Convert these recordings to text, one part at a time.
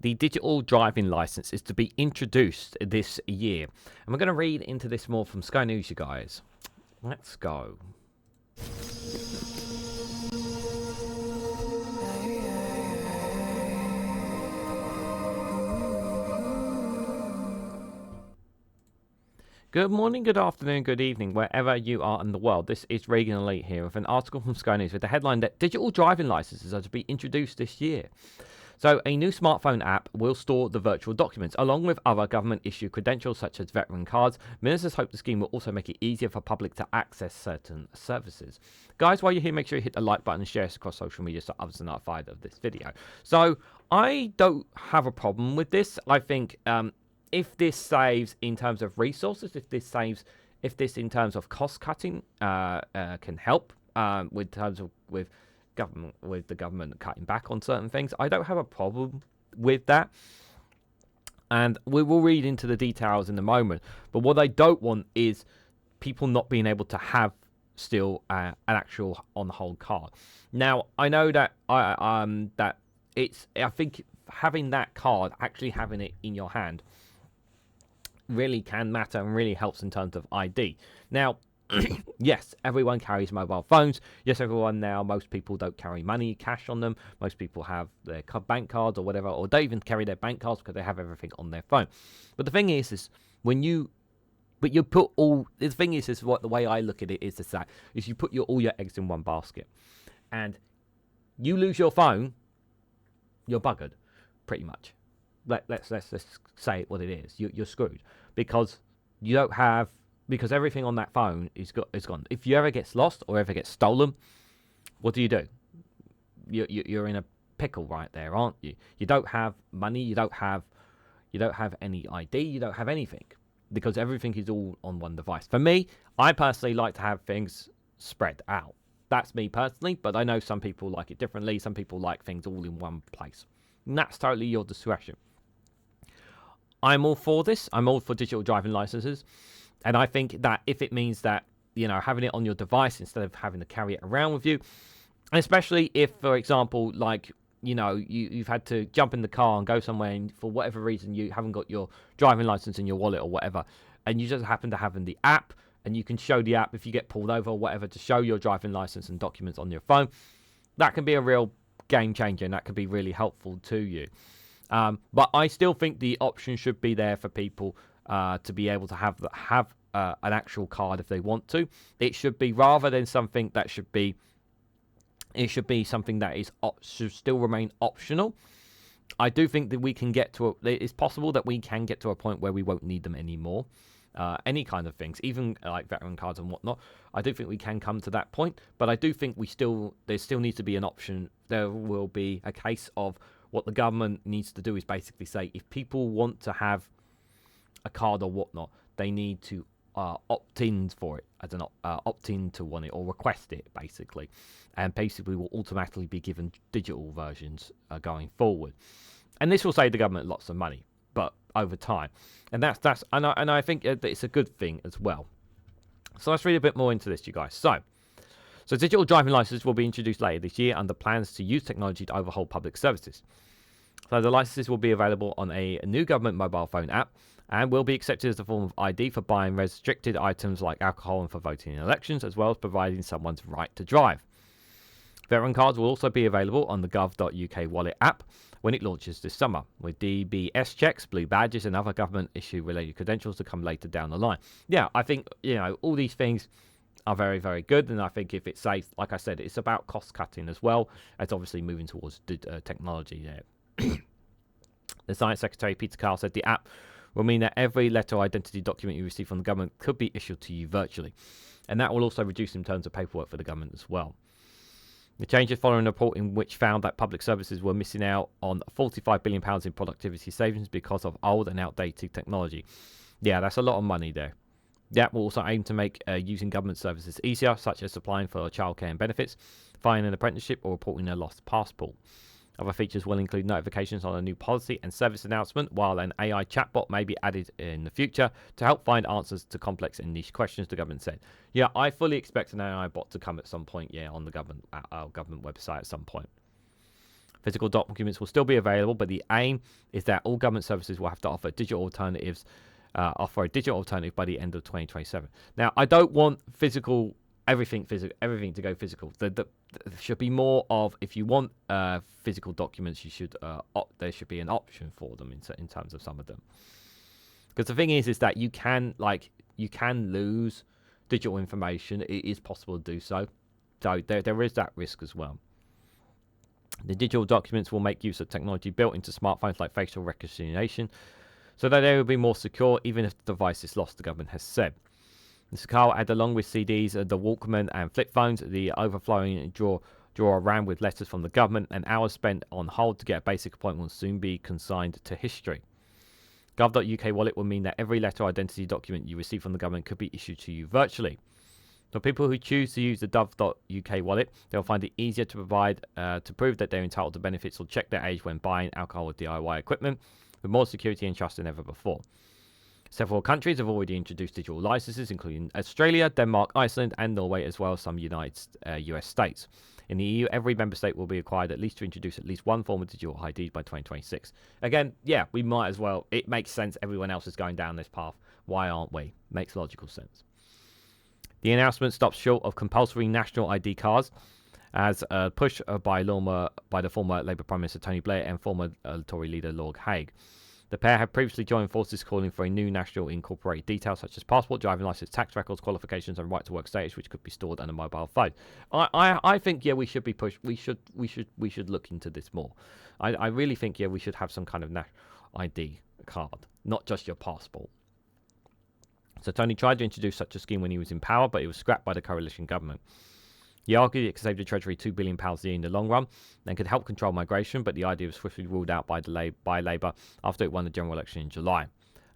the digital driving license is to be introduced this year. And we're going to read into this more from Sky News, you guys. Let's go. Good morning, good afternoon, good evening, wherever you are in the world. This is Reganelite here with an article from Sky News with the headline that digital driving licenses are to be introduced this year. So a new smartphone app will store the virtual documents, along with other government-issued credentials such as veteran cards. Ministers hope the scheme will also make it easier for public to access certain services. Guys, while you're here, make sure you hit the like button and share this across social media so others are notified of this video. So I don't have a problem with this. I think if this saves in terms of resources, if this in terms of cost cutting can help with the government cutting back on certain things, I don't have a problem with that. And we will read into the details in a moment. But what I don't want is people not being able to have still an actual on-hold card. Now, I know that I think having that card, actually having it in your hand, really can matter and really helps in terms of ID. Now, yes, everyone carries mobile phones. Yes, most people don't carry money, cash on them. Most people have their bank cards or whatever, or they even carry their bank cards because they have everything on their phone. But the thing is the way I look at it is you put all your eggs in one basket, and you lose your phone, you're buggered, pretty much. Let's say it what it is. You're screwed because everything on that phone is gone. If you ever gets lost or ever gets stolen, what do? You're in a pickle right there, aren't you? You don't have money. You don't have any ID. You don't have anything because everything is all on one device. For me, I personally like to have things spread out. That's me personally, but I know some people like it differently. Some people like things all in one place. And that's totally your discretion. I'm all for this. I'm all for digital driving licenses. And I think that if it means that, having it on your device instead of having to carry it around with you, and especially if, for example, you've had to jump in the car and go somewhere and for whatever reason you haven't got your driving license in your wallet or whatever, and you just happen to have the app, and you can show the app if you get pulled over or whatever to show your driving license and documents on your phone, that can be a real game changer and that could be really helpful to you. But I still think the option should be there for people to be able to have an actual card if they want to. It should be rather than something that should be something that should still remain optional. I do think that it's possible that we can get to a point where we won't need them anymore. Any kind of things, even like veteran cards and whatnot. I do think we can come to that point, but I do think there still needs to be an option. There will be a case of what the government needs to do is basically say if people want to have a card or whatnot, they need to opt in for it, opt in to want it or request it basically, and basically will automatically be given digital versions going forward. And this will save the government lots of money, but over time, and I think that it's a good thing as well. So let's read a bit more into this, you guys. So digital driving licenses will be introduced later this year under plans to use technology to overhaul public services. So the licenses will be available on a new government mobile phone app and will be accepted as a form of ID for buying restricted items like alcohol and for voting in elections, as well as providing someone's right to drive. Veteran cards will also be available on the gov.uk wallet app when it launches this summer, with DBS checks, blue badges and other government issue related credentials to come later down the line. Yeah, I think, all these things are very, very good, and I think if it's safe, like I said, it's about cost cutting as well as obviously moving towards technology there. The Science Secretary Peter Carl said the app will mean that every letter or identity document you receive from the government could be issued to you virtually, and that will also reduce in terms of paperwork for the government as well. The changes following a report in which found that public services were missing out on £45 billion in productivity savings because of old and outdated technology. Yeah, that's a lot of money there. The app will also aim to make using government services easier, such as applying for childcare and benefits, finding an apprenticeship, or reporting a lost passport. Other features will include notifications on a new policy and service announcement, while an AI chatbot may be added in the future to help find answers to complex and niche questions, the government said. Yeah, I fully expect an AI bot to come at some point, on the our government website at some point. Physical documents will still be available, but the aim is that all government services will have to offer digital alternatives, offer a digital alternative by the end of 2027. Now, I don't want everything to go physical. There should be more of, if you want physical documents, there should be an option for them in terms of some of them. Because the thing is that you can lose digital information. It is possible to do so. So there is that risk as well. The digital documents will make use of technology built into smartphones like facial recognition, so that they will be more secure even if the device is lost, the government has said. Mr. Carl added, along with CDs, the Walkman and flip phones, the overflowing drawer around with letters from the government, and hours spent on hold to get a basic appointment will soon be consigned to history. Gov.uk wallet will mean that every letter or identity document you receive from the government could be issued to you virtually. For people who choose to use the Gov.uk wallet, they'll find it easier to prove that they're entitled to benefits or check their age when buying alcohol or DIY equipment, with more security and trust than ever before. Several countries have already introduced digital licenses, including Australia, Denmark, Iceland, and Norway, as well as some US states. In the EU, every member state will be required at least to introduce at least one form of digital ID by 2026. Again, yeah, we might as well. It makes sense. Everyone else is going down this path. Why aren't we? Makes logical sense. The announcement stops short of compulsory national ID cards, as a push by the former Labour Prime Minister Tony Blair and former Tory leader Lord Hague. The pair have previously joined forces calling for a new national incorporated details such as passport, driving license, tax records, qualifications, and right to work status, which could be stored on a mobile phone. I think we should be pushed. We should look into this more. I really think we should have some kind of national ID card, not just your passport. So Tony tried to introduce such a scheme when he was in power, but it was scrapped by the coalition government. He argued it could save the Treasury £2 billion a year in the long run and could help control migration, but the idea was swiftly ruled out by Labour after it won the general election in July.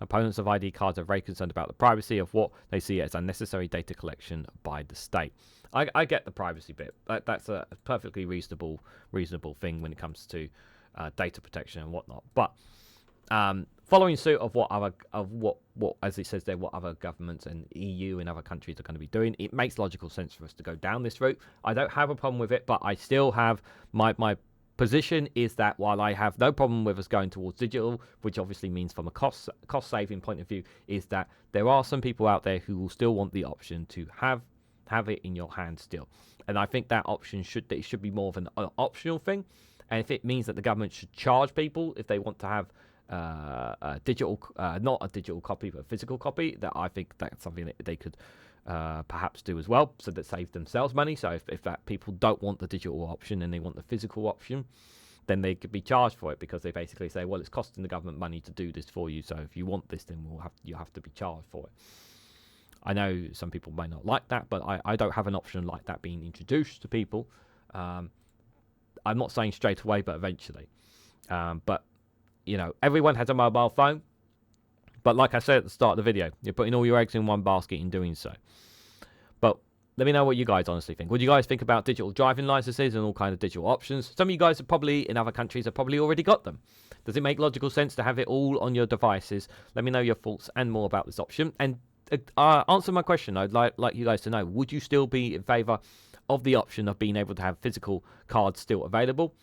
Opponents of ID cards are very concerned about the privacy of what they see as unnecessary data collection by the state. I get the privacy bit. That's a perfectly reasonable thing when it comes to data protection and whatnot. But following suit of what as it says there, what other governments and EU and other countries are going to be doing, it makes logical sense for us to go down this route. I don't have a problem with it, but I still have my position is that while I have no problem with us going towards digital, which obviously means from a cost saving point of view, is that there are some people out there who will still want the option to have it in your hand still. And I think that option should be more of an optional thing. And if it means that the government should charge people if they want to have a digital, not a digital copy, but a physical copy, that I think that's something that they could perhaps do as well, so that saves themselves money. So if that people don't want the digital option and they want the physical option, then they could be charged for it, because they basically say, well, it's costing the government money to do this for you, so if you want this, then you have to be charged for it. I know some people may not like that, but I don't have an option like that being introduced to people. I'm not saying straight away, but eventually. But everyone has a mobile phone. But like I said at the start of the video, you're putting all your eggs in one basket in doing so. But let me know what you guys honestly think. What do you guys think about digital driving licenses and all kinds of digital options? Some of you guys have probably, in other countries, have probably already got them. Does it make logical sense to have it all on your devices? Let me know your thoughts and more about this option. And answer my question. I'd like you guys to know, would you still be in favour of the option of being able to have physical cards still available?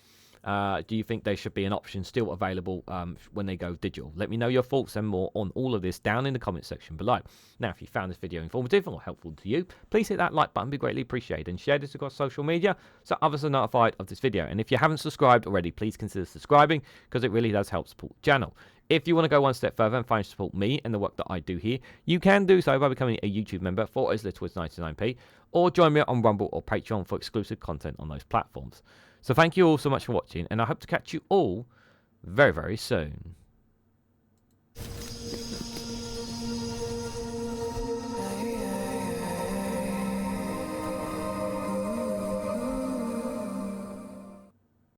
Do you think there should be an option still available when they go digital? Let me know your thoughts and more on all of this down in the comment section below. Now, if you found this video informative or helpful to you, please hit that like button, be greatly appreciated, and share this across social media so others are notified of this video. And if you haven't subscribed already, please consider subscribing, because it really does help support the channel. If you want to go one step further and financially support me and the work that I do here, you can do so by becoming a YouTube member for as little as 99p, or join me on Rumble or Patreon for exclusive content on those platforms. So thank you all so much for watching, and I hope to catch you all very, very soon.